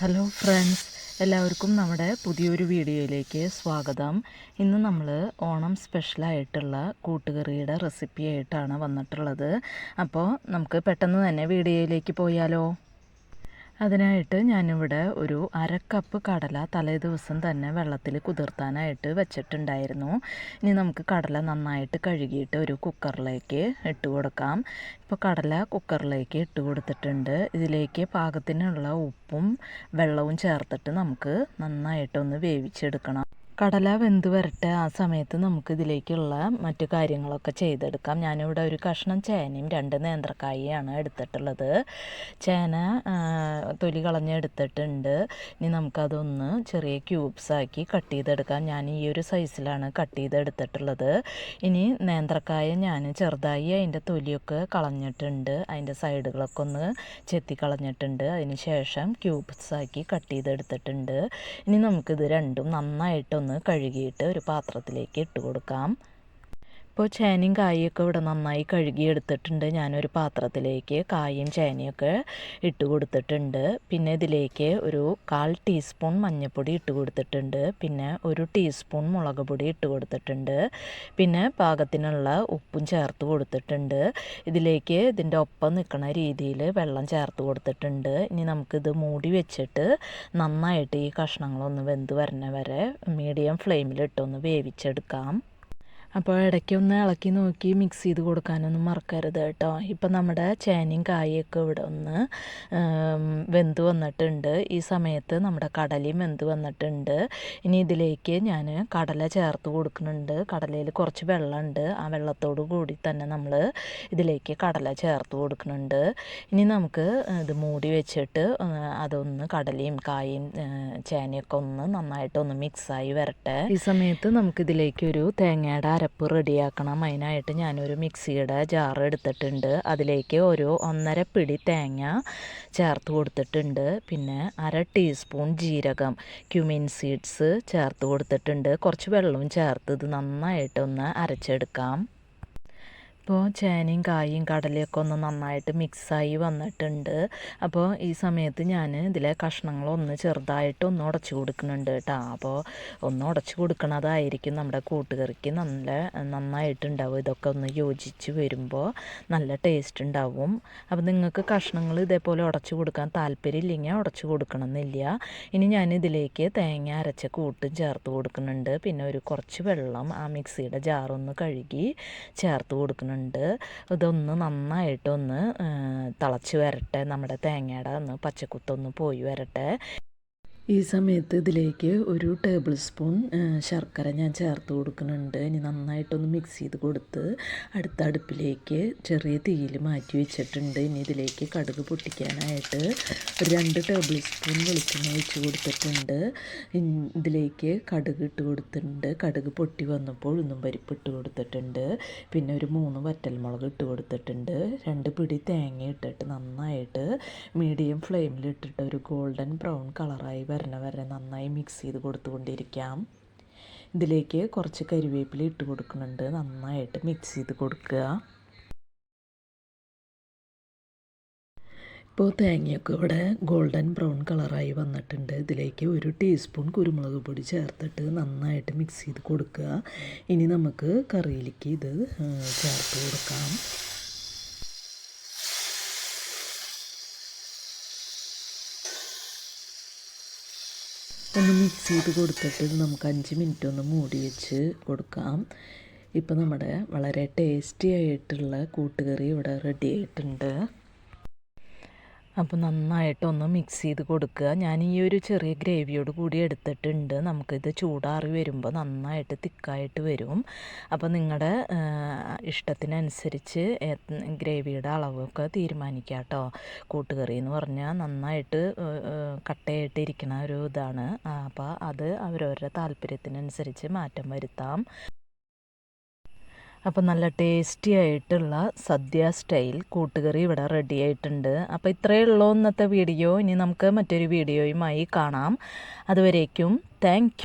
Hello friends, എല്ലാവർക്കും നമ്മുടെ പുതിയൊരു വീഡിയോയിലേക്ക് സ്വാഗതം. ഇന്ന് നമ്മൾ ഓണം സ്പെഷ്യലായിട്ടുള്ള കൂട്ടുകറിയുടെ റെസിപ്പി ആയിട്ടാണ് വന്നിട്ടുള്ളത്. അപ്പോൾ നമുക്ക് പെട്ടെന്ന് തന്നെ വീഡിയോയിലേക്ക് പോയാലോ. അതിനായിട്ട് ഞാനിവിടെ ഒരു 1/2 കപ്പ് കടല തലേ ദിവസം തന്നെ വെള്ളത്തിൽ കുതിർത്താനായിട്ട് വെച്ചിട്ടുണ്ടായിരുന്നു. ഇനി നമുക്ക് കടല നന്നായിട്ട് കഴുകിയിട്ട് ഒരു കുക്കറിലേക്ക് ഇട്ട് കൊടുക്കാം. ഇപ്പോൾ കടല കുക്കറിലേക്ക് ഇട്ട് കൊടുത്തിട്ടുണ്ട്. ഇതിലേക്ക് പാകത്തിനുള്ള ഉപ്പും വെള്ളവും ചേർത്തിട്ട് നമുക്ക് നന്നായിട്ടൊന്ന് വേവിച്ചെടുക്കണം. കടല വെന്ത് വരട്ടെ. ആ സമയത്ത് നമുക്ക് ഇതിലേക്കുള്ള മറ്റു കാര്യങ്ങളൊക്കെ ചെയ്തെടുക്കാം. ഞാനിവിടെ ഒരു കഷ്ണം ചേനയും 2 നേന്ത്രക്കായയാണ് എടുത്തിട്ടുള്ളത്. ചേന തൊലി കളഞ്ഞെടുത്തിട്ടുണ്ട്. ഇനി നമുക്കതൊന്ന് ചെറിയ ക്യൂബ്സാക്കി കട്ട് ചെയ്തെടുക്കാം. ഞാൻ ഈ ഒരു സൈസിലാണ് കട്ട് ചെയ്തെടുത്തിട്ടുള്ളത്. ഇനി നേന്ത്രക്കായ ഞാൻ ചെറുതായി അതിൻ്റെ തൊലിയൊക്കെ കളഞ്ഞിട്ടുണ്ട്. അതിൻ്റെ സൈഡുകളൊക്കെ ഒന്ന് ചെത്തി കളഞ്ഞിട്ടുണ്ട്. അതിന് ശേഷം ക്യൂബ്സാക്കി കട്ട് ചെയ്തെടുത്തിട്ടുണ്ട്. ഇനി നമുക്കിത് രണ്ടും നന്നായിട്ടൊന്ന് കഴുകിയിട്ട് ഒരു പാത്രത്തിലേക്ക് ഇട്ട് കൊടുക്കാം. ഇപ്പോൾ ചേനയും കായൊക്കെ ഇവിടെ നന്നായി കഴുകിയെടുത്തിട്ടുണ്ട്. ഞാനൊരു പാത്രത്തിലേക്ക് കായും ചേനയൊക്കെ ഇട്ട് കൊടുത്തിട്ടുണ്ട്. പിന്നെ ഇതിലേക്ക് ഒരു 1/4 ടീസ്പൂൺ മഞ്ഞൾപ്പൊടി ഇട്ട് കൊടുത്തിട്ടുണ്ട്. പിന്നെ 1 ടീസ്പൂൺ മുളക് പൊടി ഇട്ട് കൊടുത്തിട്ടുണ്ട്. പിന്നെ പാകത്തിനുള്ള ഉപ്പും ചേർത്ത് കൊടുത്തിട്ടുണ്ട്. ഇതിലേക്ക് ഇതിൻ്റെ ഒപ്പം നിൽക്കുന്ന രീതിയിൽ വെള്ളം ചേർത്ത് കൊടുത്തിട്ടുണ്ട്. ഇനി നമുക്കിത് മൂടി വെച്ചിട്ട് നന്നായിട്ട് ഈ കഷ്ണങ്ങളൊന്ന് വെന്ത് വരുന്ന വരെ മീഡിയം ഫ്ലെയിമിലിട്ടൊന്ന് വേവിച്ചെടുക്കാം. അപ്പോൾ ഇടയ്ക്കൊന്ന് ഇളക്കി നോക്കി മിക്സ് ചെയ്ത് കൊടുക്കാനൊന്നും മറക്കരുത് കേട്ടോ. ഇപ്പം നമ്മുടെ ചേനയും കായൊക്കെ ഇവിടെ ഒന്ന് വെന്ത് വന്നിട്ടുണ്ട്. ഈ സമയത്ത് നമ്മുടെ കടലയും വെന്ത് വന്നിട്ടുണ്ട്. ഇനി ഇതിലേക്ക് ഞാൻ കടല ചേർത്ത് കൊടുക്കുന്നുണ്ട്. കടലയിൽ കുറച്ച് വെള്ളമുണ്ട്. ആ വെള്ളത്തോട് കൂടി തന്നെ നമ്മൾ ഇതിലേക്ക് കടല ചേർത്ത് കൊടുക്കുന്നുണ്ട്. ഇനി നമുക്ക് ഇത് മൂടി വെച്ചിട്ട് അതൊന്ന് കടലയും കായും ചേനയൊക്കെ ഒന്ന് നന്നായിട്ടൊന്ന് മിക്സായി വരട്ടെ. ഈ സമയത്ത് നമുക്കിതിലേക്കൊരു തേങ്ങയുടെ അരപ്പ് റെഡിയാക്കണം. അതിനായിട്ട് ഞാനൊരു മിക്സിയുടെ ജാർ എടുത്തിട്ടുണ്ട്. അതിലേക്ക് ഒരു 1.5 പിടി തേങ്ങ ചേർത്ത് കൊടുത്തിട്ടുണ്ട്. പിന്നെ 1/2 ടീസ്പൂൺ ജീരകം, ക്യുമിൻ സീഡ്സ് ചേർത്ത് കൊടുത്തിട്ടുണ്ട്. കുറച്ച് വെള്ളവും ചേർത്ത് ഇത് നന്നായിട്ടൊന്ന് അരച്ചെടുക്കാം. ഇപ്പോൾ ചേനയും കായും കടലയൊക്കെ ഒന്ന് നന്നായിട്ട് മിക്സായി വന്നിട്ടുണ്ട്. അപ്പോൾ ഈ സമയത്ത് ഞാൻ ഇതിലെ കഷ്ണങ്ങളൊന്ന് ചെറുതായിട്ടൊന്ന് ഉടച്ചു കൊടുക്കുന്നുണ്ട് കേട്ടോ. അപ്പോൾ ഒന്ന് ഉടച്ചു കൊടുക്കണതായിരിക്കും നമ്മുടെ കൂട്ടുകറിക്ക് നന്നായിട്ടുണ്ടാവും. ഇതൊക്കെ ഒന്ന് യോജിച്ച് വരുമ്പോൾ നല്ല ടേസ്റ്റ് ഉണ്ടാവും. അപ്പോൾ നിങ്ങൾക്ക് കഷ്ണങ്ങൾ ഇതേപോലെ ഉടച്ചു കൊടുക്കാൻ താല്പര്യമില്ലെങ്കിൽ ഉടച്ചു കൊടുക്കണമെന്നില്ല. ഇനി ഞാൻ ഇതിലേക്ക് തേങ്ങ അരച്ച കൂട്ടും ചേർത്ത് കൊടുക്കുന്നുണ്ട്. പിന്നെ കുറച്ച് വെള്ളം ആ മിക്സിയുടെ ജാറൊന്ന് കഴുകി ചേർത്ത് കൊടുക്കുന്നുണ്ട്. ഇതൊന്ന് നന്നായിട്ടൊന്ന് തിളച്ച് വരട്ടെ. നമ്മുടെ തേങ്ങയുടെ ഒന്ന് പച്ചക്കുത്തൊന്ന് പോയി വരട്ടെ. ഈ സമയത്ത് ഇതിലേക്ക് 1 ടേബിൾ സ്പൂൺ ശർക്കര ഞാൻ ചേർത്ത് കൊടുക്കുന്നുണ്ട്. ഇനി നന്നായിട്ടൊന്ന് മിക്സ് ചെയ്ത് കൊടുത്ത് അടുത്ത അടുപ്പിലേക്ക് ചെറിയ തീയിൽ മാറ്റി വെച്ചിട്ടുണ്ട്. ഇനി ഇതിലേക്ക് കടുക് പൊട്ടിക്കാനായിട്ട് 2 ടേബിൾ സ്പൂൺ വെളിച്ചെണ്ണ ഒഴിച്ച് കൊടുത്തിട്ടുണ്ട്. ഇതിലേക്ക് കടുക് ഇട്ട് കൊടുത്തിട്ടുണ്ട്. കടുക് പൊട്ടി വന്നപ്പോൾ ഉഴുന്നും പരിപ്പ് ഇട്ട് കൊടുത്തിട്ടുണ്ട്. പിന്നെ ഒരു 3 വറ്റൽമുളക് ഇട്ട് കൊടുത്തിട്ടുണ്ട്. 2 പിടി തേങ്ങ ഇട്ടിട്ട് നന്നായിട്ട് മീഡിയം ഫ്ലെയിമിലിട്ടിട്ട് ഒരു ഗോൾഡൻ ബ്രൗൺ കളറായി വരണ വരെ നന്നായി മിക്സ് ചെയ്ത് കൊടുത്തുകൊണ്ടിരിക്കാം. ഇതിലേക്ക് കുറച്ച് കരിവേപ്പില ഇട്ട് കൊടുക്കുന്നുണ്ട്. നന്നായിട്ട് മിക്സ് ചെയ്ത് കൊടുക്കുക. ഇപ്പോൾ തേങ്ങയൊക്കെ ഇവിടെ ഗോൾഡൻ ബ്രൗൺ കളറായി വന്നിട്ടുണ്ട്. ഇതിലേക്ക് 1 ടീസ്പൂൺ കുരുമുളക് പൊടി ചേർത്തിട്ട് നന്നായിട്ട് മിക്സ് ചെയ്ത് കൊടുക്കുക. ഇനി നമുക്ക് കറിയിലേക്ക് ഇത് ചേർത്ത് കൊടുക്കാം. ഒന്ന് മിക്സ് ചെയ്ത് കൊടുത്തിട്ട് നമുക്ക് 5 മിനിറ്റ് ഒന്ന് മൂടി വെച്ച് കൊടുക്കാം. ഇപ്പോൾ നമ്മുടെ വളരെ ടേസ്റ്റി ആയിട്ടുള്ള കൂട്ടുകറി ഇവിടെ റെഡി ആയിട്ടുണ്ട്. അപ്പോൾ നന്നായിട്ടൊന്ന് മിക്സ് ചെയ്ത് കൊടുക്കുക. ഞാൻ ഈ ഒരു ചെറിയ ഗ്രേവിയോട് കൂടി എടുത്തിട്ടുണ്ട്. നമുക്കിത് ചൂടാറി വരുമ്പോൾ നന്നായിട്ട് തിക്കായിട്ട് വരും. അപ്പോൾ നിങ്ങളുടെ ഇഷ്ടത്തിനനുസരിച്ച് ഗ്രേവിയുടെ അളവൊക്കെ തീരുമാനിക്കുക കേട്ടോ. കൂട്ടുകറി എന്ന് പറഞ്ഞാൽ നന്നായിട്ട് കട്ടയായിട്ട് ഇരിക്കുന്ന ഒരു ഇതാണ്. അപ്പോൾ അത് അവരവരുടെ താല്പര്യത്തിനനുസരിച്ച് മാറ്റം വരുത്താം. അപ്പോൾ നല്ല ടേസ്റ്റി ആയിട്ടുള്ള സദ്യ സ്റ്റൈൽ കൂട്ടുകറി ഇവിടെ റെഡി ആയിട്ടുണ്ട്. അപ്പോൾ ഇത്രയേ ഉള്ളൂ ഇന്നത്തെ വീഡിയോ. ഇനി നമുക്ക് മറ്റൊരു വീഡിയോയുമായി കാണാം. അതുവരേക്കും താങ്ക് യു.